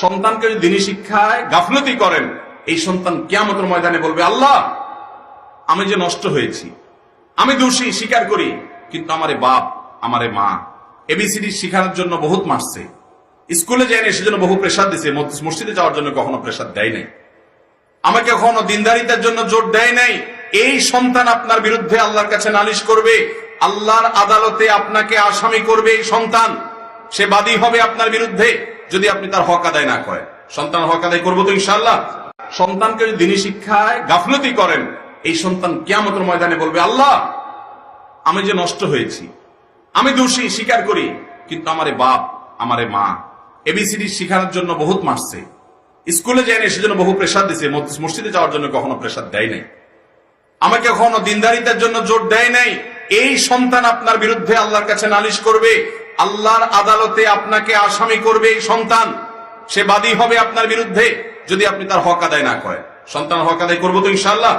সন্তানকে যদি দ্বীনি শিক্ষায় গাফলতি করেন, এই সন্তান কিয়ামতের ময়দানে বলবে, আল্লাহ আমি যে নষ্ট হয়েছি, আমি দোষী স্বীকার করি, কিন্তু আমারে বাপ আমারে মা এবিসিডি শিখানোর জন্য বহুত মারছে, স্কুলে যায়নি সেজন্য বহু প্রেসার দিছে, মসজিদে যাওয়ার জন্য কখনো প্রেসার দেয় নাই, আমাকে কখনো দিনদারিতার জন্য জোর দেয় নাই। এই সন্তান আপনার বিরুদ্ধে আল্লাহর কাছে নালিশ করবে, আল্লাহর আদালতে আপনাকে আসামি করবে। এই সন্তান সে বাদী হবে আপনার বিরুদ্ধে যদি আপনি তার হক আদায় না করেন। সন্তানের হক আদায় করবো তো ইনশাআল্লাহ। সন্তানকে যদি দ্বীনি শিক্ষায় গাফলতি করেন, এই সন্তান কিয়ামতের ময়দানে বলবে, আল্লাহ আমি যে নষ্ট হয়েছি, আমি দোষী স্বীকার করি, কিন্তু আমারে বাপ আমারে মা এবিসিডি শিখানোর জন্য বহুত মারছে, স্কুলে যায়নি সেজন্য বহু প্রেসার দিছে, মসজিদে যাওয়ার জন্য কখনো প্রেসার দেয় নাই, আমাকে কখনো দিনদারিতার জন্য জোর দেয় নাই। এই সন্তান আপনার বিরুদ্ধে আল্লাহর কাছে নালিশ করবে, আল্লাহর আদালতে আপনাকে আসামি করবে। এই সন্তান সে বাদী হবে আপনার বিরুদ্ধে যদি আপনি তার হক আদায় না করেন। সন্তানের হক আদায় করবো তো ইনশাআল্লাহ।